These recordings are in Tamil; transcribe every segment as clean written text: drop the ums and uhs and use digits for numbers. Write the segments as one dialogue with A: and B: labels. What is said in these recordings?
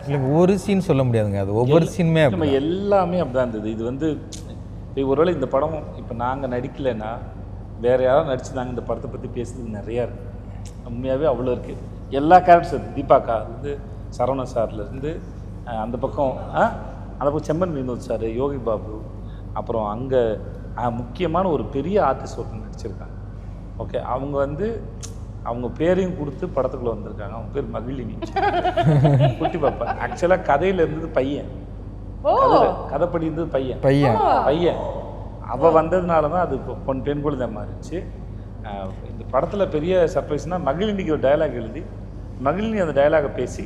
A: இல்லைங்க, ஒரு சீன் சொல்ல முடியாதுங்க, அது ஒவ்வொரு சீனுமே
B: நம்ம எல்லாமே அப்படிதான் இருந்தது. இது வந்து இப்போ ஒருவேளை இந்த படம் இப்போ நாங்கள் நடிக்கலைன்னா வேறு யாராவது நடிச்சுருந்தாங்க இந்த படத்தை பற்றி பேசுறது நிறையா இருக்குது. உண்மையாகவே அவ்வளோ இருக்குது. எல்லா கேரக்டர்ஸ் தீபாக்கா வந்து சரவணன் சார்லேருந்து அந்த பக்கம் அந்த பக்கம் செம்மன் வினோத் சார், யோகி பாபு, அப்புறம் அங்கே முக்கியமான ஒரு பெரிய ஆர்டிஸ்ட் ஒருத்தர் நடிச்சிருக்காங்க. ஓகே, அவங்க வந்து அவங்க பேரையும் கொடுத்து படத்துக்குள்ளே வந்திருக்காங்க. அவங்க பேர் மகிழினி, குட்டி பாப்பா. ஆக்சுவலாக கதையில் இருந்தது பையன், கதைப்படி இருந்தது பையன். அவள் வந்ததுனால தான் அது பெண் குழந்தை மாறிடுச்சு. இந்த படத்தில் பெரிய சர்ப்ரைஸ்னால் மகிழினிக்கு ஒரு டைலாக் எழுதி மகிழினி அந்த டைலாகை பேசி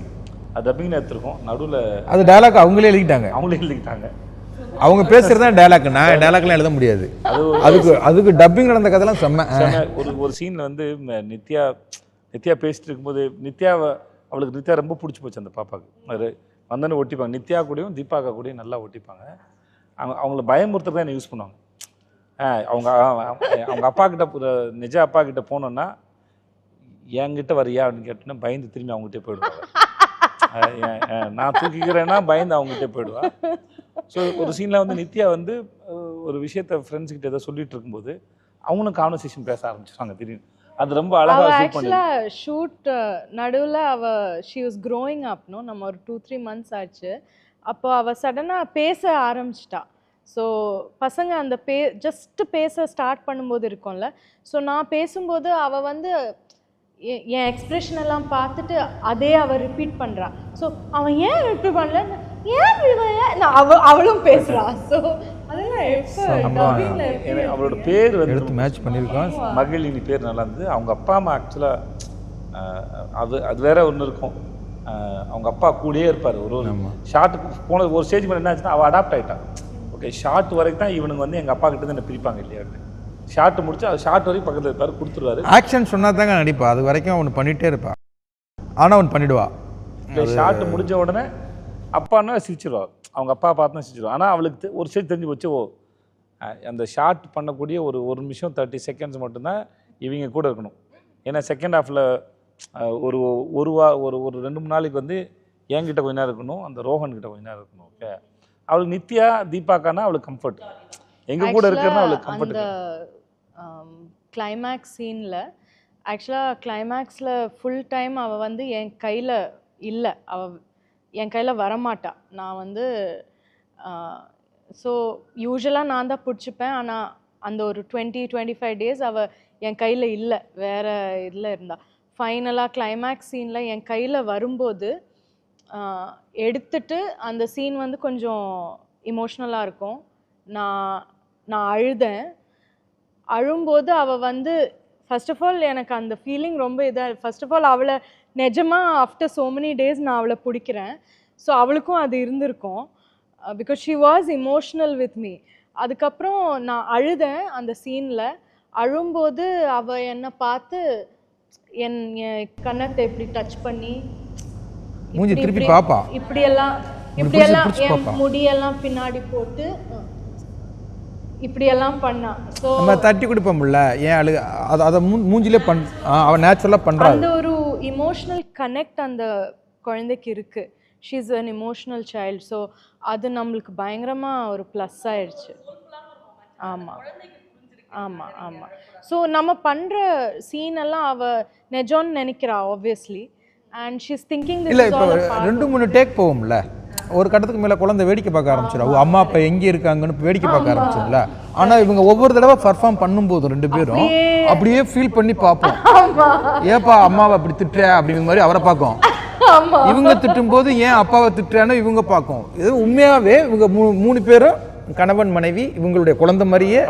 B: அது டப்பிங்னு எடுத்துருக்கோம். நடுவில்
A: அது டைலாக் அவங்களே எழுதிக்கிட்டாங்க. அவங்க பேசுகிறதா டைலாக், நான் டைலாக்லாம் எழுத முடியாது. அதுக்கு டப்பிங் நடந்த கதைலாம் செம்ம.
B: ஒரு சீனில் வந்து நித்யா பேசிட்டு இருக்கும்போது அவளுக்கு நித்யா ரொம்ப பிடிச்சி போச்சு. அந்த பாப்பாவுக்கு வந்தோன்னு ஒட்டிப்பாங்க. நித்யா கூடயும் தீபாக்கா கூடயும் நல்லா ஒட்டிப்பாங்க. அவங்கள பயமுறுத்துறது தான் என்ன யூஸ் பண்ணுவாங்க. அவங்க அப்பா கிட்ட நிஜ அப்பா கிட்ட போனோன்னா என்கிட்ட வரியா அப்படின்னு கேட்டோன்னா பயந்து திரும்பி அவங்ககிட்டே போயிடுவாங்க. நான் தூக்கிக்கிறேன்னா பயந்து அவங்ககிட்டே போயிடுவா. ஸோ ஒரு சீனில் வந்து நித்யா வந்து ஒரு விஷயத்த ஃப்ரெண்ட்ஸ்கிட்ட ஏதோ சொல்லிட்டு இருக்கும்போது அவங்களும் கான்வர்சேஷன் பேச ஆரம்பிச்சிருவாங்க திடீர்னு. அது ரொம்ப அழகாக
C: ஷூட் நடுவில் ஷி வாஸ் க்ரோயிங் அப். நம்ம ஒரு 2-3 months ஆச்சு. அப்போ அவள் சடனாக பேச ஆரம்பிச்சிட்டா. ஸோ பசங்க அந்த ஜஸ்ட் பேச ஸ்டார்ட் பண்ணும்போது இருக்கும்ல, ஸோ நான் பேசும்போது அவள் வந்து என் எக்ஸ்பிரஷன் எல்லாம் பார்த்துட்டு அதே அவள் ரிப்பீட் பண்ணுறா. ஸோ அவன் ஏன் ரிப்பீட் பண்ணல, அவளும் பேசுறா. ஸோ
B: அவளோட பேர்
A: எடுத்து மேட்ச் பண்ணியிருக்கோம்.
B: மகிழினி பேர் நல்லா இருந்தது. அவங்க அப்பா அம்மா ஆக்சுவலாக அது வேற ஒன்று இருக்கும். அவங்க அப்பா கூடயே இருப்பார். ஒரு ஷார்ட்டுக்கு போன ஒரு ஸ்டேஜ் மேலே என்ன ஆச்சுன்னா அவள் அடாப்ட் ஆகிட்டான். ஓகே, ஷார்ட் வரைக்கும் தான் இவனுக்கு வந்து எங்கள் அப்பா கிட்ட தான் என்ன பிரிப்பாங்க இல்லையா. ஷார்ட் முடிச்சு அது ஷார்ட் வரைக்கும் பக்கத்தில் இருப்பார், கொடுத்துருவாரு.
A: ஆக்ஷன் சொன்னால் தாங்க நடிப்பா, அது வரைக்கும் அவனு பண்ணிகிட்டே இருப்பான். ஆனால் அவன் பண்ணிடுவா.
B: ஷார்ட் முடிஞ்ச உடனே அப்பான்னா சிரிச்சிருவா. அவங்க அப்பா பார்த்து தான் சிரிச்சிருவா. ஆனால் அவளுக்கு ஒரு ஸ்டேஜ் தெரிஞ்சு வச்சு அந்த ஷார்ட் பண்ணக்கூடிய ஒரு நிமிஷம் 30 seconds மட்டும்தான் இவங்க கூட இருக்கணும். ஏன்னா செகண்ட் ஹாஃபில் ஒரு 2-3 நாளைக்கு வந்து என்கிட்ட கொஞ்ச நேரம் இருக்கணும், அந்த ரோஹன் கிட்ட கொஞ்ச நேரம் இருக்கணும். ஓகே, அவளுக்கு நித்யா தீபாக்கானா அவளுக்கு கம்ஃபர்ட், எங்க கூட இருக்கிறனா அவளுக்கு கம்ஃபர்ட்.
C: கிளைமேக்ஸ் சீனில் ஆக்சுவலாக கிளைமேக்ஸில் ஃபுல் டைம் அவள் வந்து என் கையில் இல்லை, அவள் என் கையில் வரமாட்டா. நான் வந்து ஸோ யூஸ்வலாக நான் தான் பிடிச்சிப்பேன். ஆனால் அந்த ஒரு 20-25 days அவள் என் கையில் இல்லை, வேறு இதில் இருந்தா. ஃபைனலாக கிளைமேக்ஸ் சீனில் என் கையில் வரும்போது எடுத்துட்டு அந்த சீன் வந்து கொஞ்சம் இமோஷ்னலாக இருக்கும். நான் அழுதேன். அழும்போது அவள் வந்து ஃபர்ஸ்ட் ஆஃப் ஆல் எனக்கு அந்த ஃபீலிங் ரொம்ப இதாக. ஃபர்ஸ்ட் ஆஃப் ஆல் அவளை நிஜமாக ஆஃப்டர் so many days நான் அவளை பிடிக்கிறேன். ஸோ அவளுக்கும் அது இருந்திருக்கும். Because she was emotional with me. அதுக்கப்புறம் நான் அழுதேன் அந்த சீனில். அழும்போது அவள் என்னை பார்த்து என் கன்னத்தை இப்படி டச் பண்ணி இப்படியெல்லாம் என் முடியெல்லாம் பின்னாடி போட்டு இப்படியெல்லாம் பண்ணா. ஸோ
A: நம்ம தட்டி கொடுப்போம்ல, ஏன் அழு அதை மூஞ்சிலே அவன் நேச்சுரலாக பண்ணுறா.
C: அந்த ஒரு இமோஷ்னல் கனெக்ட் அந்த குழந்தைக்கு இருக்குது. She is an emotional child. So அது நம்மளுக்கு பயங்கரமாக ஒரு ப்ளஸ் ஆயிடுச்சு. ஆமாம் ஆமாம் ஆமாம். ஸோ நம்ம பண்ணுற சீனெல்லாம் அவள் நெஜோன்னு நினைக்கிறா obviously. And she is thinking
A: இல்லை. இப்போ 2-3 டேக் போவோம்ல, ஒரு கட்டத்துக்கு மேலே குழந்தை வேடிக்கை பார்க்க ஆரம்பிச்சிடும். அம்மா அப்பா எங்கே இருக்காங்கன்னு வேடிக்கை பார்க்க ஆரம்பிச்சிடல. ஆனால் இவங்க ஒவ்வொரு தடவை பர்ஃபார்ம் பண்ணும்போது 2 பேரும் அப்படியே ஃபீல் பண்ணி பார்ப்போம். ஏப்பா அம்மாவை அப்படி திட்டுற அப்படிங்கிற மாதிரி அவரை பார்க்கும். இவங்க திட்டும் போது ஏன் அப்பாவை திட்டுறான்னு இவங்க பார்க்கும். இது உண்மையாகவே இவங்க 3 பேரும் கணவன் மனைவி இவங்களுடைய குழந்தை மாதிரியே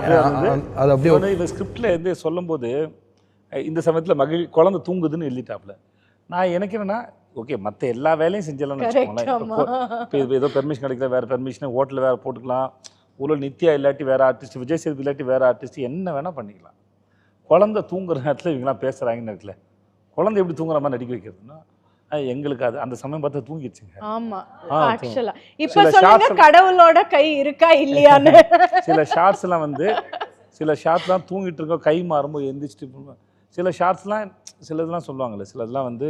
A: அது அப்படியே.
B: இந்த ஸ்கிரிப்டில் இருந்து சொல்லும் போது இந்த சமயத்தில் குழந்தை தூங்குதுன்னு எழுதிட்டாப்புல. நான் எனக்கு என்னன்னா, ஓகே மற்ற எல்லா வேலையும் செஞ்சலாம்னு வச்சுக்கோங்களேன். இப்போ ஏதோ பெர்மிஷன் கிடைக்கல, வேறு பெர்மிஷனை ஹோட்டலில் வேறு போட்டுக்கலாம். ஒரு நித்யா இல்லாட்டி வேறு ஆர்டிஸ்ட், விஜய் சேதுபதி இல்லாட்டி வேறு ஆர்டிஸ்ட், என்ன வேணால் பண்ணிக்கலாம். குழந்தை தூங்குற நேரத்தில் இவங்களாம் பேசுகிறாங்கன்னு இருக்குல்ல, குழந்தை எப்படி தூங்குற மாதிரி நடிக்க வைக்கிறதுன்னா எங்களுக்கு அது அந்த சமயம் பார்த்தா தூங்கிடுச்சுங்க.
C: ஆமா ஆக்சுவலா இப்போ சொல்லுங்க கடவுளோட கை இருக்கா இல்லையான்னு.
B: சில ஷார்ட்ஸ்லாம் வந்து தூங்கிட்டு இருக்கோம், கை மாறும்போது எந்திரிச்சிட்டு. சில ஷார்ட்ஸ்லாம் சிலதெல்லாம் சொல்லுவாங்கல்ல, சிலதெல்லாம் வந்து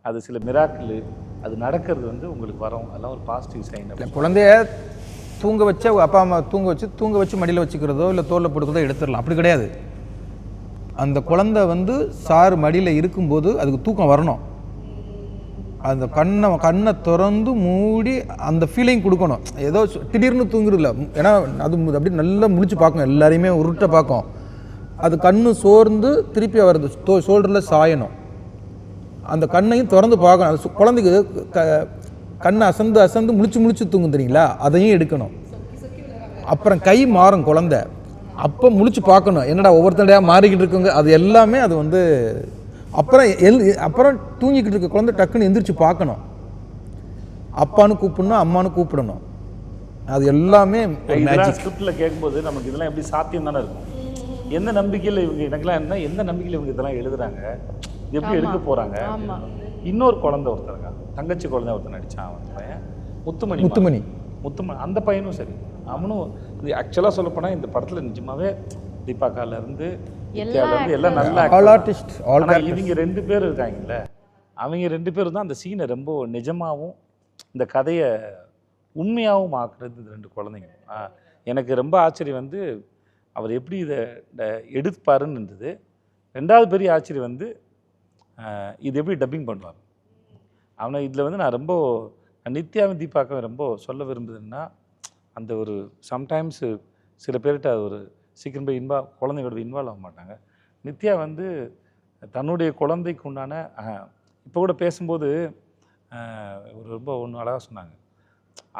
B: அது சில மிராக்கிள் அது நடக்கிறது வந்து உங்களுக்கு வரும். அதெல்லாம் ஒரு பாசிட்டிவ் சைன்.
A: குழந்தைய தூங்க வச்சு அப்பா அம்மா தூங்க வச்சு மடியில் வச்சுக்கிறதோ இல்லை தோளில் போட்டுக்கிறதோ எடுத்துடலாம், அப்படி கிடையாது. அந்த குழந்தை வந்து சார் மடியில் இருக்கும்போது அதுக்கு தூக்கம் வரணும். அந்த கண்ணை திறந்து மூடி அந்த ஃபீலிங் கொடுக்கணும். ஏதோ திடீர்னு தூங்குறதில்ல, ஏன்னா அது அப்படியே நல்லா முழிச்சு பார்க்கும், எல்லாரையுமே உருட்ட பார்க்கும். அது கண்ணு சோர்ந்து திருப்பி அவரது ஷோல்டரில் சாயணும். அந்த கண்ணையும் திறந்து பார்க்கணும். அது குழந்தைக்கு கண்ணை அசந்து முழிச்சு தூங்கும் தெரியுங்களா, அதையும் எடுக்கணும். அப்புறம் கை மாறும் குழந்தை, அப்போ முழிச்சு பார்க்கணும், என்னடா ஒவ்வொருத்தடையாக மாறிக்கிட்டு இருக்குங்க. அது எல்லாமே அது வந்து அப்புறம் தூங்கிக்கிட்டு இருக்க குழந்தை டக்குன்னு எந்திரிச்சு பார்க்கணும். அப்பான்னு கூப்பிடணும், அம்மானு கூப்பிடணும். அது எல்லாமே
B: ஸ்கிரிப்டில் கேட்கும்போது நமக்கு இதெல்லாம் எப்படி சாத்தியம் தானே இருக்கும். எந்த நம்பிக்கையில் இவங்க எனக்குலாம் என்ன, எந்த நம்பிக்கையில் இவங்க இதெல்லாம் எழுதுறாங்க, எப்படி எடுக்க போகிறாங்க. இன்னொரு குழந்தை ஒருத்தர் இருக்கான், தங்கச்சி குழந்தை ஒருத்தர் நடித்தான், அவன் பையன் முத்துமணி. அந்த பையனும் சரி, அவனும் இது ஆக்சுவலாக சொல்லப்போனால் இந்த படத்தில் நிஜமாவே தீபாக்காலேருந்து எல்லாம் நல்ல ஆர்டிஸ்ட். இவங்க 2 பேர் இருக்காங்கல்ல, அவங்க 2 பேரும் தான் அந்த சீனை ரொம்ப நிஜமாகவும் இந்த கதையை உண்மையாகவும் ஆக்குறது. இந்த 2 குழந்தைங்க எனக்கு ரொம்ப ஆச்சரியம் வந்து அவர் எப்படி இதை எடுப்பாருன்னு இருந்தது. 2வது பெரிய ஆச்சரியம் வந்து இது எப்படி டப்பிங் பண்ணுவார். அவனை இதில் வந்து நான் ரொம்ப நித்யாவும் தீபாக்காவும் ரொம்ப சொல்ல விரும்புதுன்னா, அந்த ஒரு சம்டைம்ஸு சில பேர்கிட்ட ஒரு சீக்கிரம் போய் குழந்தைங்களோட இன்வால்வ் ஆக மாட்டாங்க. நித்யா வந்து தன்னுடைய குழந்தைக்கு உண்டான இப்போ கூட பேசும்போது ஒரு ரொம்ப ஒன்று அழகாக சொன்னாங்க.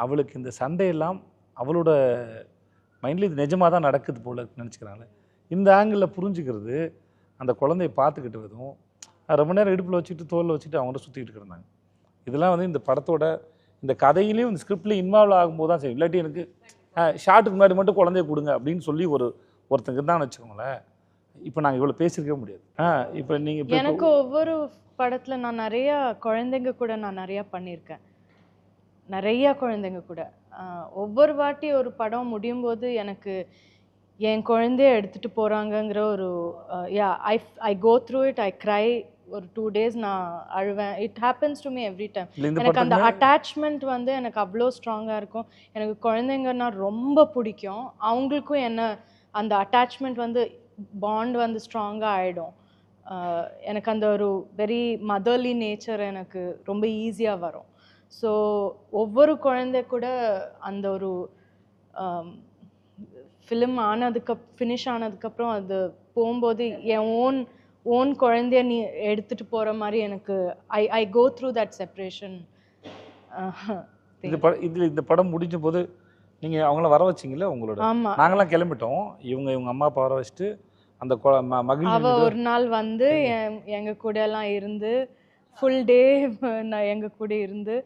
B: அவளுக்கு இந்த சண்டையெல்லாம் அவளோட மைண்டில் இது நிஜமாக தான் நடக்குது போல நினச்சிக்கிறாங்க. இந்த ஆங்கிளில் புரிஞ்சுக்கிறது அந்த குழந்தைய பார்த்துக்கிட்டு விதம் ரொம்ப நேரம் இடுப்பில் வச்சுட்டு தோலில் வச்சுட்டு அவங்கள்ட்ட சுற்றிக்கிட்டு இருந்தாங்க. இதெல்லாம் வந்து இந்த படத்தோட இந்த கதையிலையும் இந்த ஸ்கிரிப்ட்லேயும் இன்வால்வ் ஆகும்போது தான் சரி. இல்லாட்டி எனக்கு ஷார்ட்டுக்கு முன்னாடி மட்டும் குழந்தைய கொடுங்க அப்படின்னு சொல்லி ஒருத்தங்க இருந்தான்னு வச்சுக்கோங்களேன், இப்போ நாங்கள் இவ்வளோ பேசியிருக்கவே முடியாது. இப்போ நீங்கள்
C: எனக்கு ஒவ்வொரு படத்தில் நான் நிறையா குழந்தைங்க கூட நான் நிறையா பண்ணியிருக்கேன், நிறையா குழந்தைங்க கூட. ஒவ்வொரு வாட்டி ஒரு படம் முடியும் போது எனக்கு என் குழந்தைய எடுத்துகிட்டு போகிறாங்கங்கிற ஒரு I go through it, I cry. ஒரு 2 days நான் அழுவேன். It happens to me every time. எனக்கு அந்த அட்டாச்மெண்ட் வந்து எனக்கு அவ்வளோ ஸ்ட்ராங்காக இருக்கும். எனக்கு குழந்தைங்கன்னா ரொம்ப பிடிக்கும். அவங்களுக்கும் என்ன அந்த அட்டாச்மெண்ட் வந்து பாண்ட் வந்து ஸ்ட்ராங்காக ஆகிடும். எனக்கு அந்த ஒரு வெரி மதர்லி நேச்சர் எனக்கு ரொம்ப ஈஸியாக வரும். ஸோ ஒவ்வொரு குழந்தை கூட அந்த ஒரு ஃபிலிம் ஃபினிஷ் ஆனதுக்கப்புறம் அது போகும்போது என் ஓன் குழந்தைய நீ எடுத்துகிட்டு போகிற மாதிரி எனக்கு ஐ கோ த்ரூ தட் செப்பரேஷன்.
B: இந்த படம் முடிஞ்ச போது நீங்கள் அவங்கள வர வச்சிங்களா உங்களோட?
C: ஆமாம்,
B: நாங்களாம் கிளம்பிட்டோம். இவங்க அம்மா அப்பா வர வச்சுட்டு அந்த
C: அவ ஒரு நாள் வந்து எங்கள் கூட எல்லாம் இருந்து ஃபுல் டே நான் எங்கள் கூட இருந்து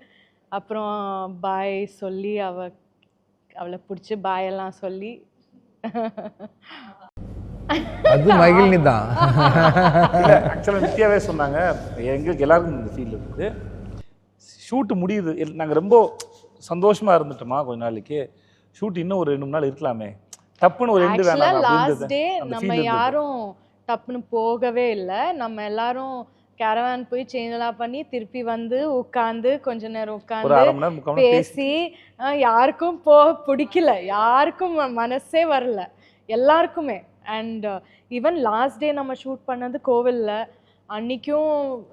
C: அப்புறம் பாய் சொல்லி அவளை பிடிச்சி பாயெல்லாம் சொல்லி
A: அது மகிழ்னி தான்.
B: ஆக்சுவலாக நித்யாவே சொன்னாங்க, எங்களுக்கு எல்லாருக்கும் இந்த ஃபீல் இருக்குது. ஷூட்டு முடியுது, நாங்கள் ரொம்ப சந்தோஷமாக இருந்துட்டோமா கொஞ்ச நாளைக்கு. ஷூட் இன்னும் ஒரு 2-3 நாள் இருக்கலாமே, டப்புன்னு ஒரு 2 வேணாம்.
C: லாஸ்ட் டே நம்ம யாரும் டப்புன்னு போகவே இல்லை. நம்ம எல்லாரும் கேரவான் போய் சேஞ்ச் எல்லாம் பண்ணி திருப்பி வந்து உட்காந்து கொஞ்ச நேரம் உட்காந்து பேசி யாருக்கும் பிடிக்கல, யாருக்கும் மனசே வரல எல்லாருக்குமே. அண்ட் ஈவன் லாஸ்ட் டே நம்ம ஷூட் பண்ணது கோவிலில், அன்றைக்கும்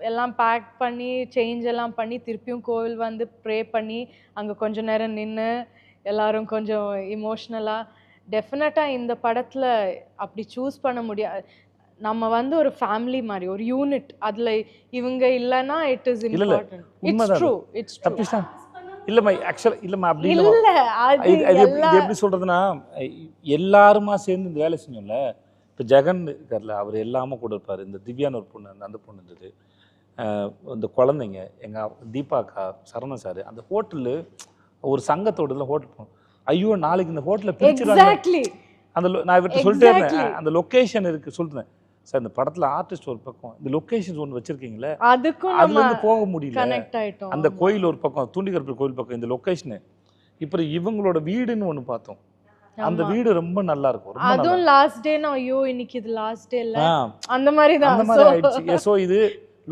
C: எல்லாம் பேக் பண்ணி சேஞ்ச் எல்லாம் பண்ணி திருப்பியும் கோவில் வந்து ப்ரே பண்ணி அங்கே கொஞ்ச நேரம் நின்று எல்லோரும் கொஞ்சம் இமோஷ்னலாக. டெஃபினட்டாக இந்த படத்தில் அப்படி சூஸ் பண்ண முடியாது. நம்ம வந்து ஒரு ஃபேமிலி மாதிரி ஒரு யூனிட். அதில் இவங்க இல்லைன்னா it is important. It's true, it's true.
B: இல்லைம்மா ஆக்சுவலாக இல்லைம்மா அப்படி இல்லை. அது எப்படி சொல்கிறதுனா, எல்லாருமா சேர்ந்து இந்த வேலை செஞ்சோம்ல. இப்போ ஜெகன் இருக்கார்ல, அவர் எல்லாமே கூட இருப்பார். இந்த திவ்யான்னு ஒரு பொண்ணு, அந்த பொண்ணு இருந்தது, இந்த குழந்தைங்க, எங்கள் தீபாக்கா, சரவணன் சார், அந்த ஹோட்டலு ஒரு சங்கத்தோட ஹோட்டல் போகணும். ஐயோ நாளைக்கு இந்த ஹோட்டலில் பிரிச்சுருவாங்க. அந்த நான் இவர்கிட்ட சொல்லிட்டே இருந்தேன், அந்த லொக்கேஷன் இருக்குது சொல்லிட்டேன் சார். இந்த படத்தில் ஆர்டிஸ்ட் ஒரு பக்கம், இந்த லொக்கேஷன்ஸ் ஒன்று வச்சுருக்கீங்களே, அதுலேருந்து போக முடியல. அந்த கோயில் ஒரு பக்கம், தூண்டிகருப்பர் கோயில் பக்கம் இந்த லொக்கேஷனு. இப்போ இவங்களோட வீடுன்னு ஒன்று பார்த்தோம், அந்த வீடு ரொம்ப நல்லா இருக்கும்.
C: அதுவும் லாஸ்ட் டே நான் ஐயோ இன்னைக்கு இது லாஸ்ட் டே இல்ல அந்த மாதிரி தான்
B: அந்த மாதிரி ஆயிடுச்சு. ஸோ இது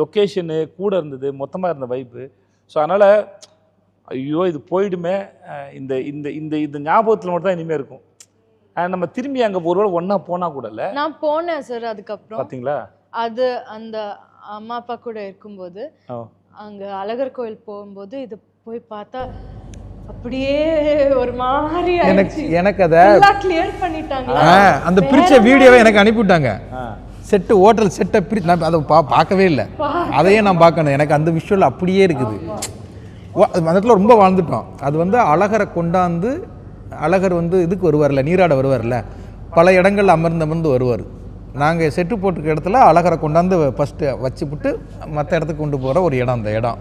B: லொக்கேஷனு கூட இருந்தது, மொத்தமாக இருந்த வைப்பு. ஸோ அதனால் ஐயோ இது போயிடுமே, இந்த இந்த இந்த இந்த ஞாபகத்தில் மட்டும் தான் இனிமேல் இருக்கும். நம்ம திரும்பி அங்கே ஒருவேளை ஒன்றா போனால் கூட இல்லை.
C: நான் போனேன் சார். அதுக்கப்புறம்
B: பார்த்தீங்களா,
C: அது அந்த அம்மா அப்பா கூட இருக்கும்போது அங்கே அழகர் கோயில் போகும்போது இது போய் பார்த்தா அப்படியே ஒரு மாதிரி
A: எனக்கு அதை
C: கிளியர் பண்ணிட்டாங்க.
A: அந்த பிரிச்ச வீடியோவை எனக்கு அனுப்பிவிட்டாங்க. செட்டு ஹோட்டல் செட்டை பிரிச்சு நான் அதை பார்க்கவே இல்லை. அதையே நான் பார்க்கணும். எனக்கு அந்த விஷுவல் அப்படியே இருக்குது. அந்த இடத்துல ரொம்ப வாழ்ந்துட்டோம். அது வந்து அழகரை கொண்டாந்து அழகர் வந்து இதுக்கு வருவார்ல, நீராட வருவார்ல, பல இடங்கள் அமர்ந்து வருவார். நாங்கள் செட்டு போட்டுக்க இடத்துல அழகரை கொண்டாந்து ஃபஸ்ட்டு வச்சுவிட்டு மற்ற இடத்துக்கு கொண்டு போகிற ஒரு இடம். அந்த இடம்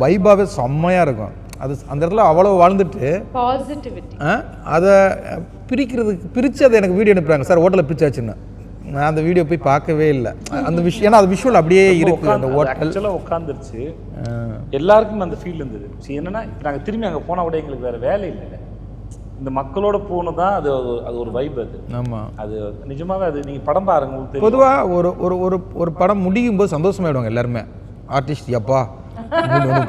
A: வைபாவே செம்மையாக இருக்கும். அது அந்த இடத்துல அவ்வளோ வாழ்ந்துட்டு
C: பாசிட்டிவிட்டி
A: அதை பிரித்து அதை எனக்கு வீடியோ அனுப்புகிறாங்க. சார் ஹோட்டலில் பிரிச்சாச்சுன்னு. நான் அந்த வீடியோ போய் பார்க்கவே இல்லை. அந்த விஷயம் ஏன்னா அது விஷுவல் அப்படியே இருக்குது. அந்த ஹோட்டல்
B: ஆக்சுவலாக உட்காந்துருச்சு. எல்லாருக்கும் அந்த ஃபீல் இருந்தது. என்னன்னா இப்போ நாங்கள் திரும்பி அங்கே போனால் கூட எங்களுக்கு வேறு வேலை இல்லை. இந்த மக்களோட போகணும் தான் அது அது ஒரு வைப். அது ஆமாம், அது நிஜமாகவே அது நீங்கள் படம் பாருங்க உங்களுக்கு. பொதுவாக
A: ஒரு ஒரு ஒரு ஒரு படம் முடியும் போது சந்தோஷமாயிடுவாங்க எல்லாருமே. ஆர்டிஸ்ட் எப்பா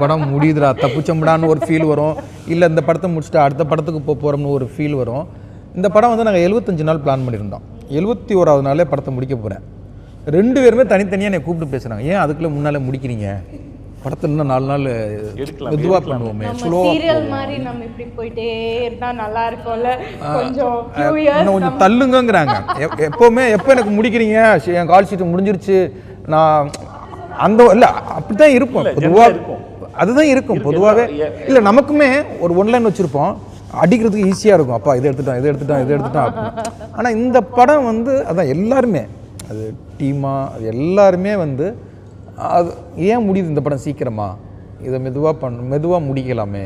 A: படம் முடியுதுடா தப்புச்சம்படான்னு ஒரு ஃபீல் வரும். இல்லை இந்த படத்தை முடிச்சுட்டு அடுத்த படத்துக்கு போகிறோம்னு ஒரு ஃபீல் வரும். இந்த படம் வந்து நாங்கள் 75 நாள் பிளான் பண்ணியிருந்தோம். 71வது நாளே படத்தை முடிக்க போகிறேன். 2 பேருமே தனித்தனியாக என்னை கூப்பிட்டு பேசுகிறாங்க. ஏன் அதுக்குள்ளே முன்னாலே முடிக்கிறீங்க, படத்தில் இன்னும் 4 நாள் மெதுவாக பண்ணுவோமே, கொஞ்சம் தள்ளுங்கிறாங்க. எப்போவுமே எப்போ எனக்கு முடிக்கிறீங்க, என் கால் ஷீட்டு முடிஞ்சிருச்சு, நான் அந்த இல்லை அப்படி தான் இருப்போம் பொதுவாக. அதுதான் இருக்கும் பொதுவாகவே. இல்லை நமக்குமே ஒரு ஒன்லைன் வச்சுருப்போம், அடிக்கிறதுக்கு ஈஸியாக இருக்கும். அப்பா இதை எடுத்துட்டோம். ஆனால் இந்த படம் வந்து அதான் எல்லாருமே, அது டீமாக அது எல்லாருமே வந்து அது ஏன் முடியுது இந்த படம் சீக்கிரமா, இதை மெதுவாக முடிக்கலாமே,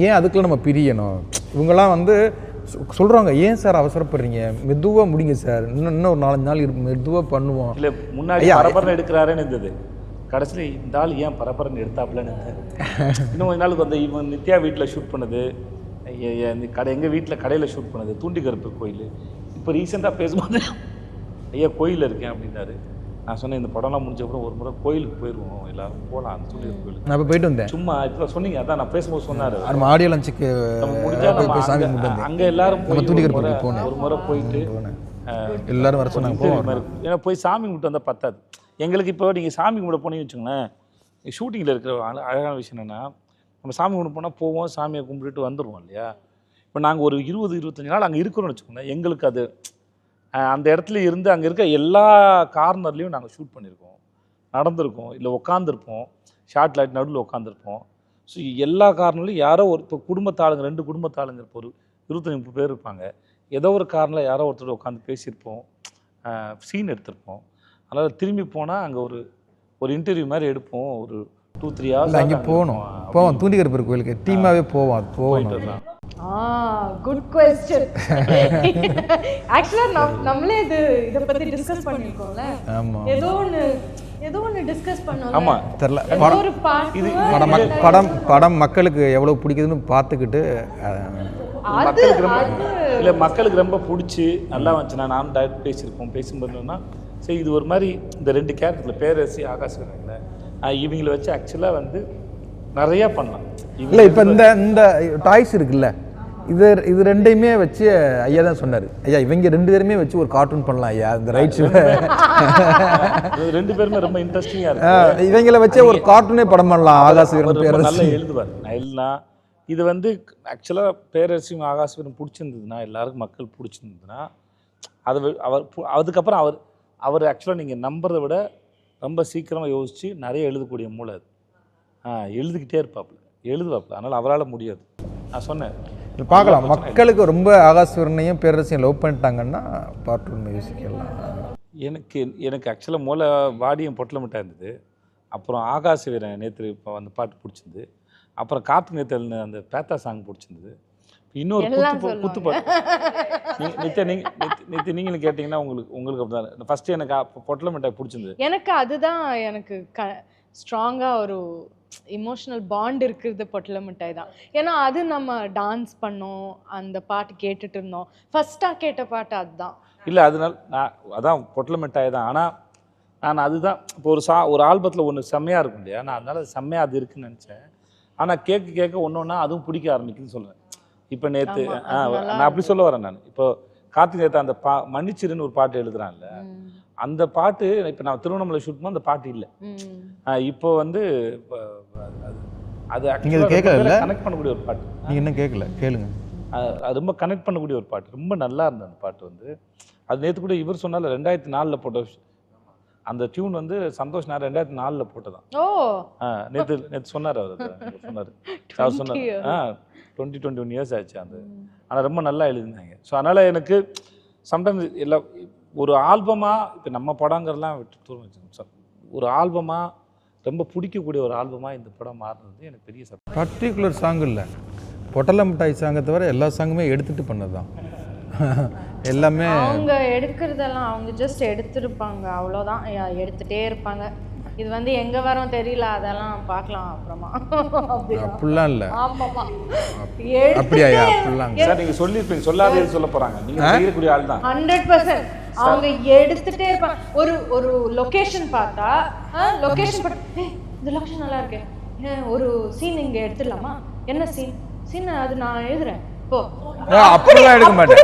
A: ஏன் அதுக்குள்ள நம்ம பிரியணும். இவங்கெல்லாம் வந்து சொல்கிறாங்க, ஏன் சார் அவசரப்படுறீங்க, மெதுவாக முடிங்க சார், இன்னும் ஒரு 4-5 நாள் மெதுவாக பண்ணுவோம்.
B: இல்லை முன்னாடி பரபரன்னு எடுக்கிறாருன்னு இருந்தது. கடைசியில் இந்த ஆள் ஏன் பரபரன்னு எடுத்தாப்புலன்னு இன்னும் கொஞ்ச நாளுக்கு வந்து இவன் நித்யா வீட்டில் ஷூட் பண்ணது, எங்கள் வீட்டில் கடையில் ஷூட் பண்ணது, தூண்டிகருப்பு கோயில். இப்போ ரீசெண்டாக பேசும்போது ஐயா கோயிலில் இருக்கேன் அப்படின்னாரு. நான் சொன்னேன் இந்த படம்லாம் முடிஞ்ச அப்புறம் ஒரு முறை கோயிலுக்கு போயிடுவோம், எல்லாரும் போகலாம் அந்த தூண்டிகர் கோயிலுக்கு.
A: நான் இப்போ போயிட்டு வந்தேன்.
B: சும்மா இப்போ சொன்னீங்க, அதான் நான் பேசும்போது சொன்னார்.
A: நம்ம ஆடியோ லஞ்சுக்கு
B: அங்கே எல்லாரும் ஒரு முறை போயிட்டு
A: எல்லாரும் வர சொன்னாங்க.
B: ஏன்னா போய் சாமி கும்பிட்டு வந்தால் பத்தாது எங்களுக்கு. இப்போ நீங்கள் சாமி கும்பிட போனீங்கன்னு வச்சுங்களேன், ஷூட்டிங்கில் இருக்கிற அழகான விஷயம் என்னென்னா, நம்ம சாமி கும்பிட போனால் போவோம், சாமியை கும்பிட்டுட்டு வந்துடுவோம் இல்லையா. இப்போ நாங்கள் ஒரு 20-25 நாள் அங்கே இருக்கிறோம்னு வச்சுக்கோங்களேன், எங்களுக்கு அது அந்த இடத்துல இருந்து அங்கே இருக்க எல்லா கார்னர்லேயும் நாங்கள் ஷூட் பண்ணியிருக்கோம், நடந்திருக்கோம், இல்லை உட்காந்துருப்போம், ஷார்ட் லைட் நடுவில் உட்காந்துருப்போம். ஸோ எல்லா கார்னர்லையும் யாரோ ஒரு இப்போ குடும்பத்தாளுங்க 2 குடும்பத்தாளுங்க இப்போ ஒரு 25-30 பேர் இருப்பாங்க. ஏதோ ஒரு கார்னில் யாரோ ஒருத்தர் உட்காந்து பேசியிருப்போம், சீன் எடுத்திருப்போம். அதனால் திரும்பி போனால் அங்கே ஒரு இன்டர்வியூ மாதிரி எடுப்போம். ஒரு 2-3 hours
A: அங்கே போவோம் தூண்டிகருப்பர் கோயிலுக்கு டீமாகவே போவோம்.
C: Good question. ஆக்சுவலா நம்மளே இத பத்தி டிஸ்கஸ் பண்ணிருக்கோம்ல. ஆமா, ஏதோ ஒன்னு டிஸ்கஸ் பண்ணோம்.
B: ஆமா
A: தெரியல, படம் மக்களுக்கு எவ்வளவு பிடிக்குதுன்னு பார்த்துக்கிட்டு
B: மக்களுக்கு ரொம்ப பிடிச்சி நல்லா வந்துச்சுன்னா நானும் டைரக்ட் பேசியிருப்போம். பேசும்போதுன்னா சரி இது ஒரு மாதிரி இந்த 2 கேரக்டரில் பேரரசி ஆகாஷ்ல இவங்களை வச்சு ஆக்சுவலாக வந்து நிறையா பண்ணலாம்.
A: இல்லை இப்போ இந்த டாய்ஸ் இருக்குல்ல, இது ரெண்டையுமே வச்சு ஐயா தான் சொன்னார், ஐயா இவங்க 2 பேருமே வச்சு ஒரு கார்ட்டூன் பண்ணலாம் ஐயா, இந்த ரைட் ஷூ
B: 2 பேருமே ரொம்ப இன்ட்ரெஸ்டிங்காக இருக்கு.
A: இவங்களை வச்சே ஒரு கார்ட்டூனே படம் பண்ணலாம். ஆகாஷ் வீரன்
B: நல்லா எழுதுவார். நான் எழுதலாம். இது வந்து ஆக்சுவலாக பேரரசியும் ஆகாஷ் வீரன் பிடிச்சிருந்ததுன்னா, எல்லாருக்கும் மக்கள் பிடிச்சிருந்ததுன்னா, அதுக்கப்புறம் அவர் ஆக்சுவலாக நீங்கள் நம்புறதை விட ரொம்ப சீக்கிரமாக யோசித்து நிறைய எழுதக்கூடிய மூளை அது. எழுதிக்கிட்டே எழுதுவாப்புல. அதனால் அவரால் முடியாது. நான் சொன்னேன்
A: பார்க்கலாம், மக்களுக்கு ரொம்ப ஆகாஷ் வீரனையும் பேரரசையும் லவ் பண்ணிட்டாங்கன்னா பார்ட் 1 மியூசிக் எல்லாம்.
B: எனக்கு ஆக்சுவலாக மூளை வாடியும் பொட்டலமிட்டாக இருந்தது. அப்புறம் ஆகாஷ் வீரன் நேற்று இப்போ அந்த பாட்டு பிடிச்சிருந்தது. அப்புறம் காத்து நேத்தல்னு அந்த பேத்தா சாங் பிடிச்சிருந்தது. இன்னொரு குத்து பாட்டு நித்யா நீங்களும் கேட்டிங்கன்னா உங்களுக்கு அப்படி தான். ஃபஸ்ட்டு எனக்கு பொட்டலமிட்டாய் பிடிச்சிருந்தது.
C: எனக்கு அதுதான் எனக்கு ஸ்ட்ராங்காக ஒரு இமோஷனல் பாண்ட் இருக்கிறது பொட்டல மிட்டாய் தான். ஏன்னா அது நம்ம டான்ஸ் பண்ணோம், அந்த பாட்டு கேட்டுட்டு இருந்தோம். ஃபர்ஸ்ட்டாக கேட்ட பாட்டு அதுதான்.
B: இல்லை அதனால நான் அதான் பொட்டல மிட்டாய் தான். ஆனால் நான் அதுதான் இப்போ ஒரு ஆல்பத்தில் ஒன்று செம்மையாக இருக்கும் இல்லையா, நான் அதனால செம்மையாக அது இருக்குன்னு நினச்சேன். ஆனால் கேட்க ஒன்று ஒன்றா அதுவும் பிடிக்க ஆரம்பிக்குதுன்னு சொல்கிறேன். இப்போ நேற்று நான் அப்படி சொல்ல வரேன். நான் இப்போ கார்த்திக் நேற்று அந்த மன்னிச்சிருன்னு ஒரு பாட்டு எழுதுறான்ல, அந்த பாட்டு இப்போ நான் திருவண்ணாமலை ஷூட் பண்ண அந்த பாட்டு இல்லை. இப்போ வந்து அது
A: கேட்கல,
B: கனெக்ட் பண்ணக்கூடிய ஒரு பாட்டு.
A: நீங்கள் இன்னும் கேட்கல, கேளுங்க.
B: அது ரொம்ப கனெக்ட் பண்ணக்கூடிய ஒரு பாட்டு, ரொம்ப நல்லா இருந்தது அந்த பாட்டு வந்து. அது நேற்று கூட இவர் சொன்னால 2004 போட்ட அந்த டியூன் வந்து சந்தோஷ் நான் 2004 போட்டதான். நேற்று சொன்னார் அவர் சொன்னார் 21 இயர்ஸ் ஆச்சு அந்த. ஆனால் ரொம்ப நல்லா எழுதினாங்க. ஸோ அதனால் எனக்கு சம்டைம்ஸ் எல்லாம் ஒரு ஆல்பமாக இப்போ நம்ம படங்கிறதுலாம் விட்டு தூரம் வச்சு ஒரு ஆல்பமாக ரொம்ப பிடிக்கக்கூடிய ஒரு ஆல்பமாக இந்த படம் மாறினது எனக்கு பெரிய சப்போர்ட்.
A: பர்டிகுலர் சாங் இல்லை, பொட்டல மிட்டாய் சாங்கை தவிர எல்லா சாங்குமே எடுத்துகிட்டு பண்ணது தான். எல்லாமே
C: அவங்க எடுக்கிறதெல்லாம் அவங்க ஜஸ்ட் எடுத்துருப்பாங்க, அவ்வளோதான், எடுத்துகிட்டே இருப்பாங்க. இது வந்து எங்கே வரோம் தெரியல, அதெல்லாம் பார்க்கலாம் அப்புறமா.
A: அப்படிலாம் இல்லை.
C: ஆமாம்மா,
A: அப்படியா? அப்படிலாம்
B: சார் நீங்கள் சொல்லியிருப்பீங்க, சொல்லாதே சொல்ல போகிறாங்க. நீங்கள் செய்யக்கூடிய ஆள் தான்
C: 100%. அவங்க எடுத்துகிட்டே இருப்பாங்க. ஒரு லொக்கேஷன் பார்த்தா லொக்கேஷன் இந்த லொக்கேஷன் நல்லா இருக்கு, ஒரு சீன் இங்கே எடுத்துடலாமா, என்ன சீன் அது நான் எழுதுறேன்.
A: அப்படிலாம் எடுக்க மாட்டேன்,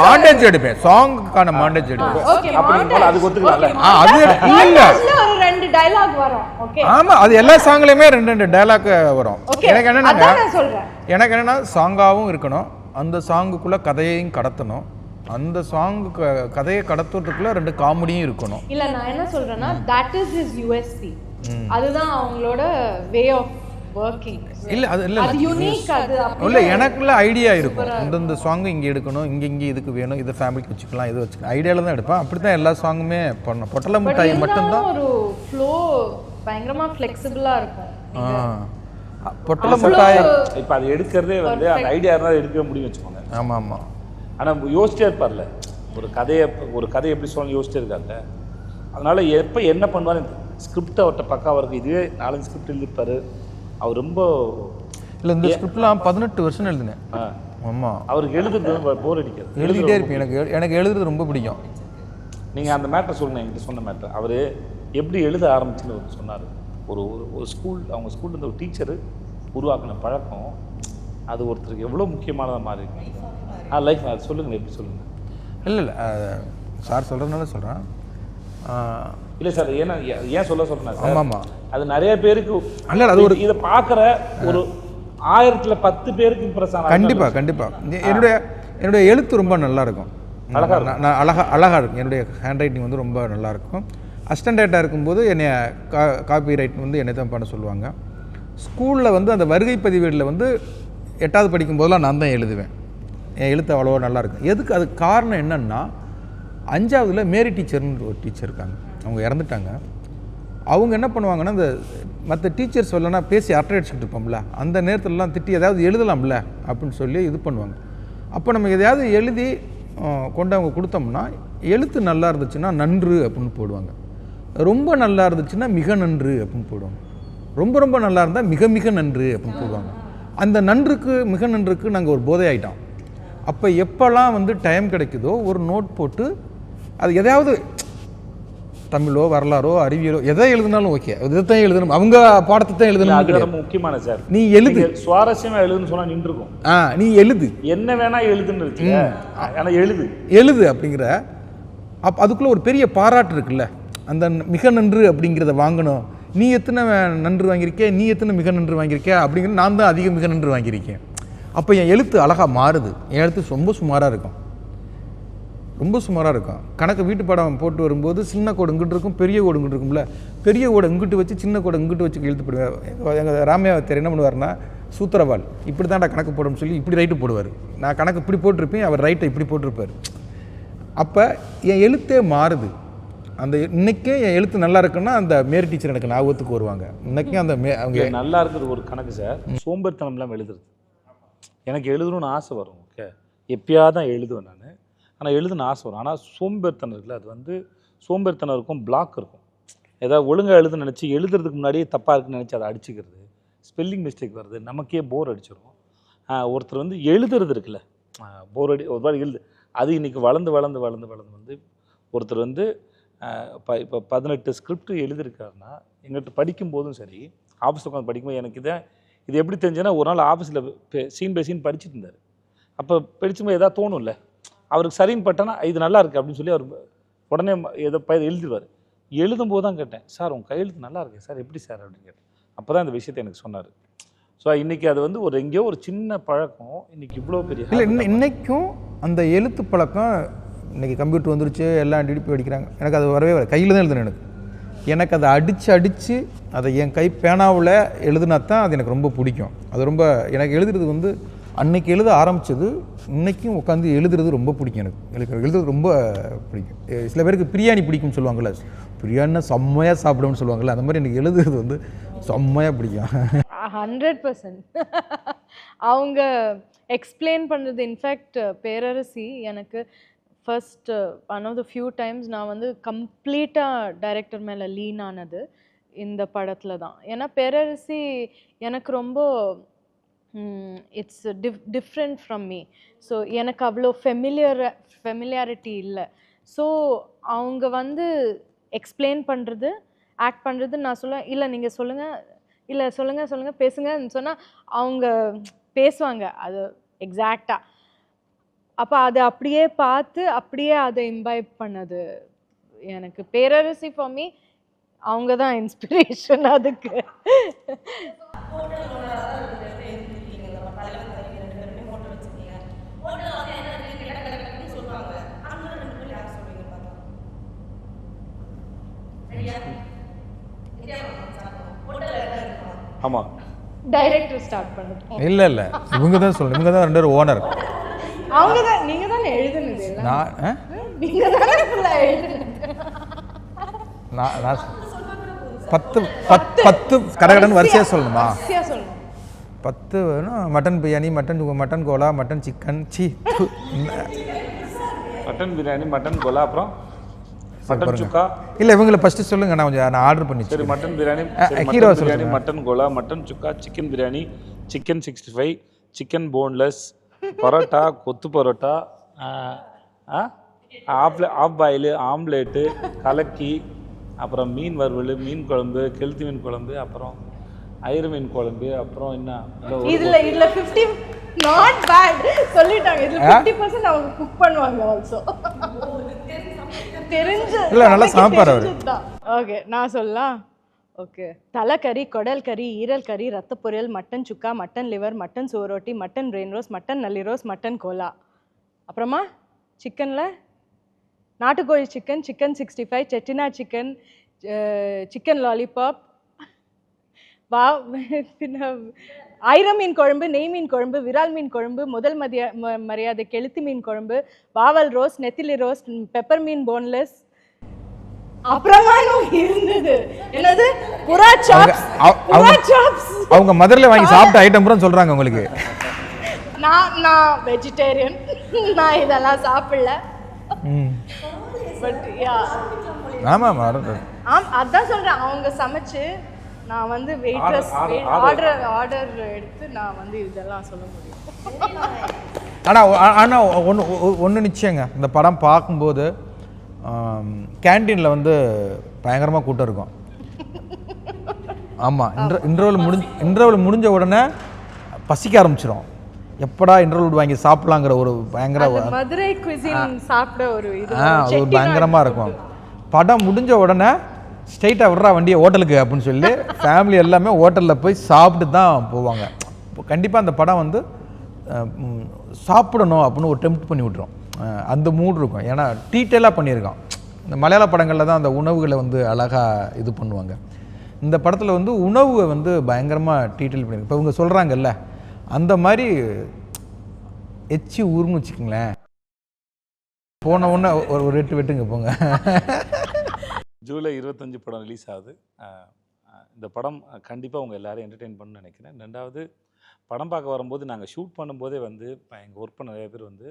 A: மாண்டேஜ் எடுப்பேன், சாங்குக்கான மாண்டேஜ் எடுப்பேன்.
C: ஒரு 2 டயலாக் வரும். ஓகே,
A: ஆமா, அது எல்லா சாங்லயுமே 2 டயலாக் வரும். எனக்கு என்னன்னா சாங்காவும் இருக்கணும், அந்த சாங்குக்குள்ள கதையையும் கடத்தணும், அந்த சாங்கு கதையை கடத்துறதுக்குள்ள 2 காமெடியும் இருக்கணும்.
C: இல்ல நான் என்ன சொல்றேன்னா that is his USP. அதுதான் அவங்களோட வே ஆஃப் வர்க்கிங்.
A: இல்ல அது இல்ல
C: அது யூனிக். அது
A: இல்ல எனக்குள்ள ஐடியா இருக்கும், இந்த சாங் இங்க எடுக்கணும், இங்க இதுக்கு வேணும், இதை ஃபேமிலிக்கு வச்சுக்கலாம், இது வச்சுக்கலாம், ஐடியால தான் எடுப்பேன். அப்படிதான் எல்லா சாங்குமே பண்ணணும். பொட்டல மிட்டாய் மட்டும் தான்
C: ஒரு ஃப்ளோ பயங்கரமா ஃப்ளெக்சிபிளா இருக்கும்.
A: பொட்டல மிட்டாய்
B: இப்போ அது எடுக்கிறதே வந்து அந்த ஐடியா இருந்தால் எடுக்க முடியும் வச்சுக்கோங்க.
A: ஆமா ஆமா.
B: ஆனால் யோசிச்சே இருப்பார்ல, ஒரு கதையை எப்படி சொல்லணும் யோசிச்சே இருக்காங்க. அதனால எப்போ என்ன பண்ணுவாரு, ஸ்கிரிப்ட் அவர்கிட்ட பக்காவாக இருக்குது. இதுவே 4 ஸ்கிரிப்ட் எழுதிருப்பாரு அவர். ரொம்ப
A: இல்லை, இந்த ஸ்கிரிப்ட்லாம் 18 வருஷம் எழுதினேன். ஆமாம்,
B: அவருக்கு எழுதுறது போர் அடிக்காது,
A: எழுதிட்டே இருப்பேன். எனக்கு எழுதுறது ரொம்ப பிடிக்கும்.
B: நீங்கள் அந்த மேட்டரை சொல்லுங்கள், என்கிட்ட சொன்ன மேட்டர். அவர் எப்படி எழுத ஆரம்பிச்சுன்னு அவர் சொன்னார். ஒரு ஸ்கூல், அவங்க ஸ்கூலில் இருந்த ஒரு டீச்சரு உருவாக்கின பழக்கம் அது ஒருத்தருக்கு எவ்வளோ முக்கியமானதாக மாறி இருக்கு லைஃப். அது சொல்லுங்கள், எப்படி சொல்லுங்கள்.
A: இல்லை சார் சொல்கிறதுனால சொல்கிறேன்.
B: இல்லை சார், ஏன் சொல்கிறேன் சார்,
A: ஆமாம்,
B: அது நிறைய பேருக்கு
A: இல்லை, அது ஒரு
B: இதை பார்க்குற ஒரு 1000ல் 10 பேருக்கு இம்ப்ரெஸ் ஆகும்.
A: கண்டிப்பாக என்னுடைய எழுத்து ரொம்ப நல்லா இருக்கும், அழகாக இருக்கும். என்னுடைய ஹேண்ட் ரைட்டிங் வந்து ரொம்ப நல்லா இருக்கும். அசிஸ்டன்ட் ரைட்டராக இருக்கும்போது என்னை காப்பி ரைட் வந்து என்னை தான் பண்ண சொல்லுவாங்க. ஸ்கூலில் வந்து அந்த வருகை பதிவேடில் வந்து 8வது படிக்கும்போதெல்லாம் நான் தான் எழுதுவேன். என் எழுத்து அவ்வளோவா நல்லாயிருக்கும். எதுக்கு அதுக்கு காரணம் என்னென்னா, 5வதுல மேரி டீச்சர்னு ஒரு டீச்சர் இருக்காங்க, அவங்க இறந்துட்டாங்க. அவங்க என்ன பண்ணுவாங்கன்னா, இந்த மற்ற டீச்சர்ஸ் வரலன்னா பேசி அரட்டை அடிச்சுக்கிட்டு இருப்போம்ல, அந்த நேரத்துலலாம் திட்டி எதாவது எழுதலாம்ல அப்படின்னு சொல்லி இது பண்ணுவாங்க. அப்போ நம்ம எதையாவது எழுதி கொண்டு அவங்க கொடுத்தோம்னா, எழுத்து நல்லா இருந்துச்சுன்னா நன்று அப்படின்னு போடுவாங்க, ரொம்ப நல்லா இருந்துச்சுன்னா மிக நன்று அப்படின்னு போடுவாங்க, ரொம்ப நல்லா இருந்தால் மிக மிக நன்று அப்படின்னு போடுவாங்க. அந்த நன்றுக்கு மிக நன்றுக்கு நாங்கள் ஒரு போதை ஆகிட்டோம். அப்போ எப்போல்லாம் வந்து டைம் கிடைக்குதோ ஒரு நோட் போட்டு அது எதையாவது தமிழோ வரலாறோ அறிவியலோ எதை எழுதினாலும் ஓகே, இதைத்தான் எழுதணும், அவங்க பாடத்தை தான் எழுதணும்.
B: முக்கியமான சார்,
A: நீ எழுது,
B: சுவாரஸ்யமாக எழுதுன்னு சொன்னால் நின்றுருக்கும்.
A: நீ எழுது,
B: என்ன வேணா எழுதுன்னு இருக்கு, ஆனால் எழுது
A: அப்படிங்கிற அதுக்குள்ளே ஒரு பெரிய பாராட்டு இருக்குல்ல. அந்த மிக நன்று அப்படிங்கிறத வாங்கணும். நீ எத்தனை நன்று வாங்கியிருக்கே, நீ எத்தனை மிக நன்று வாங்கியிருக்கே அப்படிங்கிற நான் தான் அதிக மிக நன்று வாங்கியிருக்கேன். அப்போ என் எழுத்து அழகாக மாறுது. என் எழுத்து ரொம்ப சுமாராக இருக்கும், கணக்கு வீட்டு பாடம் போட்டு வரும்போது சின்ன கோடு இங்கிட்டு இருக்கும், பெரிய கோடு இங்கிட்டு இருக்கும்ல, பெரிய கோடை இங்கிட்டு வச்சு சின்ன கோடை இங்கிட்டு வச்சு எழுத்து போடுவேன். எங்கள் ராமையாவத்தர் என்ன பண்ணுவார்னா, சூத்திரவாள் இப்படி தான்டா கணக்கு போடணும்னு சொல்லி இப்படி ரைட்டு போடுவார். நான் கணக்கு இப்படி போட்டிருப்பேன், அவர் ரைட்டை இப்படி போட்டிருப்பார். அப்போ என் எழுத்தே மாறுது. அந்த இன்னைக்கே என் எழுத்து நல்லா இருக்குன்னா அந்த மேரி டீச்சர் எனக்கு ஞாபகத்துக்கு வருவாங்க. இன்னைக்கும் அந்த அவங்க
B: நல்லா இருக்கிறது ஒரு கணக்கு சார். சோம்பேறித்தனம்லாம் எழுதுறது எனக்கு எழுதணும்னு ஆசை வரும். ஓகே, எப்பயாவது தான் எழுதுவேன் நான், ஆனால் எழுதுன்னு ஆசை வரும். ஆனால் சோம்பேறித்தனம் இருக்குல்ல, அது வந்து சோம்பேறித்தனம் இருக்கும், பிளாக் இருக்கும். ஏதாவது ஒழுங்காக எழுதுன்னு நினச்சி எழுதுறதுக்கு முன்னாடியே தப்பாக இருக்குன்னு நினச்சி அதை அடிச்சுக்கிறது, ஸ்பெல்லிங் மிஸ்டேக் வருது, நமக்கே போர் அடிச்சிடும். ஒருத்தர் வந்து எழுதுறது இருக்குல்ல, போர் ஒரு மாதிரி எழுது, அது இன்றைக்கி வளர்ந்து வந்து ஒருத்தர் வந்து இப்போ 18 ஸ்கிரிப்ட் எழுதியிருக்காருன்னா எங்கள்கிட்ட படிக்கும்போதும் சரி, ஆஃபீஸில் உட்காந்து படிக்கும்போது எனக்கு இது எப்படி தெரிஞ்சுன்னா, ஒரு நாள் ஆஃபீஸில் சீன் பை சீன் படிச்சுட்டு இருந்தார். அப்போ படிச்சும்போது எதாவது தோணும்ல, அவருக்கு சரின்னு பட்டனா இது நல்லா இருக்குது அப்படின்னு சொல்லி அவர் உடனே எதை எழுதிடுவார். எழுதும்போது தான் கேட்டேன், சார் உங்கள் கையெழுத்து நல்லா இருக்கு சார், எப்படி சார் அப்படின்னு கேட்டேன். அப்போ தான் இந்த விஷயத்தை எனக்கு சொன்னார். ஸோ இன்றைக்கி அது வந்து எங்கேயோ ஒரு சின்ன பழக்கம் இன்றைக்கி இவ்வளோ பெரிய
A: இல்லை இன்னைக்கும் அந்த எழுத்து பழக்கம். இன்றைக்கி கம்ப்யூட்டர் வந்துருச்சு, எல்லாம் டிடிபி அடிக்கிறாங்க. எனக்கு அது வரவே வர கையில் தான் எழுதுனேன். எனக்கு அதை அடித்து அதை என் கை பேனாவில் எழுதுனா தான் அது எனக்கு ரொம்ப பிடிக்கும். அது ரொம்ப எனக்கு எழுதுறது வந்து அன்னைக்கு எழுத ஆரம்பித்தது இன்றைக்கும் உட்காந்து எழுதுறது ரொம்ப பிடிக்கும். எனக்கு எழுதுறது ரொம்ப பிடிக்கும். சில பேருக்கு பிரியாணி பிடிக்கும்னு சொல்லுவாங்கள்ல, பிரியாணினா செம்மையாக சாப்பிடும்னு சொல்லுவாங்கள்ல, அந்த மாதிரி எனக்கு எழுதுறது வந்து செம்மையாக பிடிக்கும்.
C: 100% அவங்க எக்ஸ்பிளைன் பண்ணுறது. இன்ஃபேக்ட் பேரரசி எனக்கு first one of the few times நான் வந்து கம்ப்ளீட்டாக டைரக்டர் மேலே லீன் ஆனது இந்த படத்தில் தான். ஏன்னா பேரரசி எனக்கு ரொம்ப it's different from me. So எனக்கு அவ்வளோ ஃபெமிலியாரிட்டி இல்லை. ஸோ அவங்க வந்து எக்ஸ்பிளைன் பண்ணுறது, ஆக்ட் பண்ணுறது, நான் சொல்லுவேன் இல்லை நீங்கள் சொல்லுங்கள், இல்லை சொல்லுங்கள் பேசுங்கன்னு சொன்னால் அவங்க பேசுவாங்க அது எக்ஸாக்டாக. அப்போ அதை அப்படியே பார்த்து அப்படியே அதை இம்பைப் பண்ணது எனக்கு பேரரசி. ஃபார் மீ அவங்க தான் இன்ஸ்பிரேஷன் அதுக்கு.
B: ஆமாம்,
C: டைரக்டர் ஸ்டார்ட் பண்ணுறோம்.
A: இல்லை இவங்க தான் சொல்லணும். இவங்க தான் 2 ஓனர்.
C: அவங்க தான், நீங்கள் தானே எழுதுனது,
A: நான்
C: நீங்கள் தானே ஃபுல்லாக எழுதுனது.
A: நான் 10 கடகடன் வரிசையாக சொல்லணுமா? 10 வேணும். மட்டன் பிரியாணி, மட்டன் கோலா, mutton chicken,
B: mutton biryani, mutton கோலா, அப்புறம் மட்டன் சுக்கா.
A: இல்லை இவங்களை ஃபஸ்ட்டு சொல்லுங்க, நான் ஆர்டர் பண்ணி.
B: சரி, mutton biryani,
A: hero
B: biryani, mutton கோலா, மட்டன் சுக்கா, chicken biryani, chicken 65, chicken boneless, parotta, கொத்து பரோட்டா, ஆஃப் பாயில், ஆம்லேட்டு, கலக்கி, அப்புறம் மீன் வறுவல், மீன் குழம்பு, கெளுத்தி மீன் குழம்பு, அப்புறம் ஐர மீன் குழம்பு, அப்புறம் என்ன
C: இதுல 50 நாட் பேட் சொல்லிட்டாங்க. இதுல 50% அவங்க குக் பண்ணுவாங்க ஆல்சோ. தெரிஞ்சு
A: இல்ல நல்லா சாம்பார் அவர்.
C: ஓகே நான் சொல்லலாம். ஓகே, தலைக்கறி, குடல் கறி, ஈரல் கறி, ரத்த பொரியல், மட்டன் சுக்கா, மட்டன் லிவர், மட்டன் சோரோட்டி, மட்டன் பிரெயின் ரோஸ், மட்டன் நல்லி ரோஸ், மட்டன் கோலா. அப்புறமா சிக்கனில் நாட்டுக்கோழி chicken, chicken 65, Chettinad chicken, chicken lollipop, ஐர மீன் குழம்பு, நெய் மீன் குழம்பு, விரால் மீன் குழம்பு, முதல் மரியாதை கெளுத்தி மீன் குழம்பு, வாவல் ரோஸ், நெத்திலி ரோஸ், பெப்பர் மீன் போன்லெஸ். அப்புறமா இருந்தது என்னது புறா சாப்ஸ்.
A: அவங்க மதர்ல வாங்கி சாப்பிட்ட ஐட்டம் கூட சொல்றாங்க உங்களுக்கு.
C: நான் வெஜிடேரியன், நான் இதெல்லாம் சாப்பிடல. பட் யா
A: ஆமா
C: அதான் சொல்றேன். அவங்க சமைச்சு நான் வந்து வெயிட்ரஸ் ஆர்டர் எடுத்து நான் வந்து இதெல்லாம் சொல்ல முடியும்.
A: ஆனால் ஒன்று நிச்சயங்க, இந்த படம் பார்க்கும்போது கேன்டீனில் வந்து பயங்கரமாக கூட்டம் இருக்கும். ஆமாம், இன்டர்வல் முடிஞ்ச உடனே பசிக்க ஆரம்பிச்சிடும். எப்படா இன்டர்வல் வாங்கி சாப்பிடலாங்கிற ஒரு பயங்கர
C: மதுரை குசின் சாப்பிட ஒரு
A: ஒரு பயங்கரமாக இருக்கும். படம் முடிஞ்ச உடனே ஸ்ட்ரைட்டாக விட்றா வண்டியை ஹோட்டலுக்கு அப்படின்னு சொல்லி ஃபேமிலி எல்லாமே ஹோட்டலில் போய் சாப்பிட்டு தான் போவாங்க. இப்போ கண்டிப்பாக அந்த படம் வந்து சாப்பிடணும் அப்படின்னு ஒரு டெம்ப்ட் பண்ணி விட்ரும். அந்த மூட் இருக்கும். ஏன்னா டீட்டெயிலாக பண்ணியிருக்கான். இந்த மலையாள படங்களில் தான் அந்த உணவுகளை வந்து அழகாக இது பண்ணுவாங்க. இந்த படத்தில் வந்து உணவை வந்து பயங்கரமாக டீட்டெயில் பண்ணியிருக்கு. இப்போ இவங்க சொல்கிறாங்கல்ல, அந்த மாதிரி எச்சி ஊர்னு வச்சுக்கோங்களேன். போன உடனே ஒரு வெட்டுங்க போங்க.
B: ஜூலை 25 படம் ரிலீஸ் ஆகுது. இந்த படம் கண்டிப்பாக உங்கள் எல்லோரும் என்டர்டெயின் பண்ணணும்னு நினைக்கிறேன். 2வது படம் பார்க்க வரும்போது நாங்கள் ஷூட் பண்ணும்போதே வந்து எங்கள் ஒர்க் பண்ண நிறைய பேர் வந்து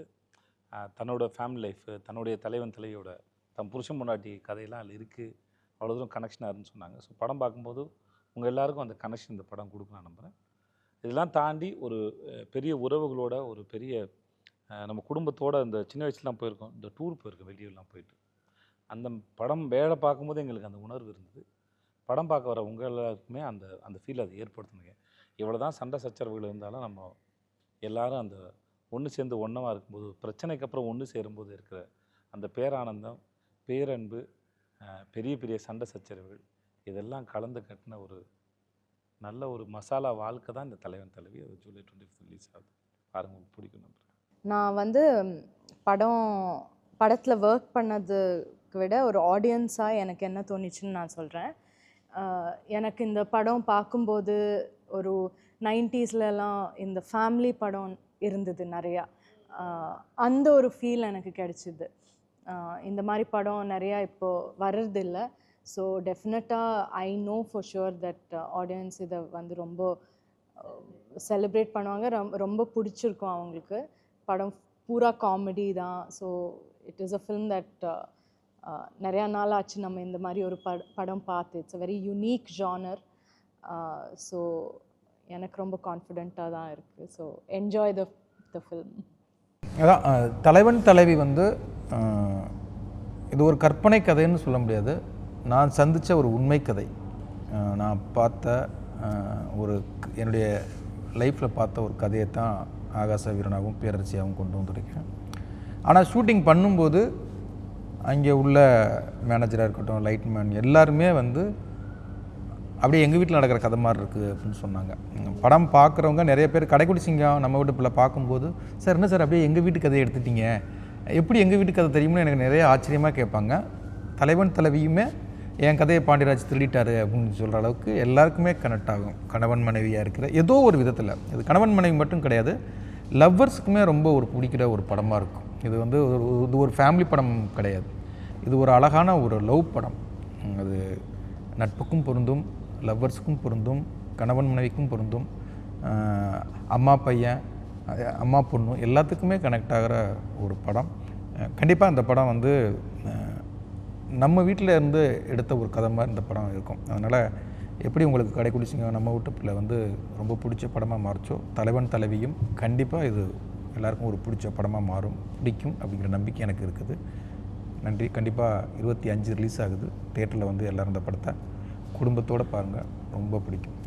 B: தன்னோட ஃபேமிலி லைஃப், தன்னுடைய தலைவன் தலைவியோட தன் புருஷன் பொண்டாட்டி கதையெல்லாம் அதில் இருக்குது, அவ்வளோ தூரம் கனெக்ஷனாக இருந்துன்னு சொன்னாங்க. ஸோ படம் பார்க்கும்போது உங்கள் எல்லாருக்கும் அந்த கனெக்ஷன் இந்த படம் கொடுக்க நான் நம்புகிறேன். இதெல்லாம் தாண்டி ஒரு பெரிய உறவுகளோட ஒரு பெரிய நம்ம குடும்பத்தோடு இந்த சின்ன வயசுலாம் போயிருக்கோம், இந்த டூர் போயிருக்கோம், வெளியூர்லாம் போயிட்டு அந்த படம் வேலை பார்க்கும்போது எங்களுக்கு அந்த உணர்வு இருந்தது. படம் பார்க்க வர எல்லாருக்குமே அந்த அந்த ஃபீல் அது ஏற்படுத்தணுங்க. எவ்வளோ தான் சண்டை சச்சரவுகள் இருந்தாலும் நம்ம எல்லாரும் அந்த ஒன்று சேர்ந்து ஒன்றா இருக்கும்போது, பிரச்சனைக்கு அப்புறம் ஒன்று சேரும்போது இருக்கிற அந்த பேரானந்தம், பேரன்பு, பெரிய பெரிய சண்டை சச்சரவுகள் இதெல்லாம் கலந்து கட்டின ஒரு நல்ல ஒரு மசாலா வாழ்க்கை தான் இந்த தலைவன் தலைவி. அது ஜூலை 25 ரிலீஸ் ஆகுது. பாருங்க, உங்களுக்கு பிடிக்கும் நம்புறேன்.
C: நான் வந்து படத்தில் ஒர்க் பண்ணதுக்கு விட ஒரு ஆடியன்ஸாக எனக்கு என்ன தோணுச்சுன்னு நான் சொல்கிறேன். எனக்கு இந்த படம் பார்க்கும்போது ஒரு 90ஸ்லலாம் இந்த ஃபேமிலி படம் இருந்தது நிறையா. அந்த ஒரு ஃபீல் எனக்கு கிடைச்சிது. இந்த மாதிரி படம் நிறையா இப்போது வர்றதில்லை. ஸோ டெஃபினட்டாக I know for sure that audience இதை வந்து ரொம்ப செலிப்ரேட் பண்ணுவாங்க. ரொம்ப பிடிச்சிருக்கும் அவங்களுக்கு. படம் பூரா காமெடி தான். So it is a film that நிறையா நாள் ஆச்சு நம்ம இந்த மாதிரி ஒரு படம் பார்த்து. It's a very unique genre. So எனக்கு ரொம்ப கான்ஃபிடெண்ட்டாக தான் இருக்குது. So enjoy the film.
A: அதான் தலைவன் தலைவி வந்து இது ஒரு கற்பனை கதைன்னு சொல்ல முடியாது. நான் சந்தித்த ஒரு உண்மை கதை. நான் பார்த்த என்னுடைய லைஃப்பில் பார்த்த ஒரு கதையை தான் ஆகாச வீரனாகவும் பேரரசியாகவும் கொண்டு வந்திருக்கேன். ஆனால் ஷூட்டிங் பண்ணும்போது அங்கே உள்ள மேனேஜராக இருக்கட்டும், லைட்மேன் எல்லாருமே வந்து அப்படியே எங்கள் வீட்டில் நடக்கிற கதை மாதிரி இருக்குது அப்படின்னு சொன்னாங்க. படம் பார்க்குறவங்க நிறைய பேர் கடைக்குடி சிங்கம் நம்ம வீட்டு பிள்ளை பார்க்கும்போது, சார் என்ன சார் அப்படியே எங்கள் வீட்டு கதையை எடுத்துட்டீங்க, எப்படி எங்கள் வீட்டு கதை தெரியும்னு எனக்கு நிறைய ஆச்சரியமாக கேட்பாங்க. தலைவன் தலைவியுமே என் கதையை பாண்டியராஜ் திருடிட்டாரு அப்படின்னு சொல்கிற அளவுக்கு எல்லாருக்குமே கனெக்ட் ஆகும். கணவன் மனைவியாக இருக்கிற ஏதோ ஒரு விதத்தில், இது கணவன் மனைவி மட்டும் கிடையாது, லவ்வர்ஸுக்குமே ரொம்ப ஒரு பிடிக்கிற ஒரு படமாக இருக்கும். இது வந்து ஒரு ஃபேமிலி படம் கிடையாது. இது ஒரு அழகான ஒரு லவ் படம். அது நட்புக்கும் பொருந்தும், லவ்வர்ஸுக்கும் பொருந்தும், கணவன் மனைவிக்கும் பொருந்தும், அம்மா பையன், அம்மா பொண்ணு எல்லாத்துக்குமே கனெக்ட் ஆகிற ஒரு படம். கண்டிப்பாக இந்த படம் வந்து நம்ம வீட்டில் இருந்து எடுத்த ஒரு கதை மாதிரி இந்த படம் இருக்கும். அதனால் எப்படி உங்களுக்கு கடைக்குடி சிங்கம் நம்ம வீட்டு பிள்ளை வந்து ரொம்ப பிடிச்ச படமாக மாறிச்சோ, தலைவன் தலைவியும் கண்டிப்பாக இது எல்லாருக்கும் ஒரு பிடிச்ச படமாக மாறும், பிடிக்கும் அப்படிங்கிற நம்பிக்கை எனக்கு இருக்குது. நன்றி. கண்டிப்பாக 25 ரிலீஸ் ஆகுது. தியேட்டரில் வந்து எல்லோரும் இந்த படத்தை குடும்பத்தோடு பாருங்கள், ரொம்ப பிடிக்கும்.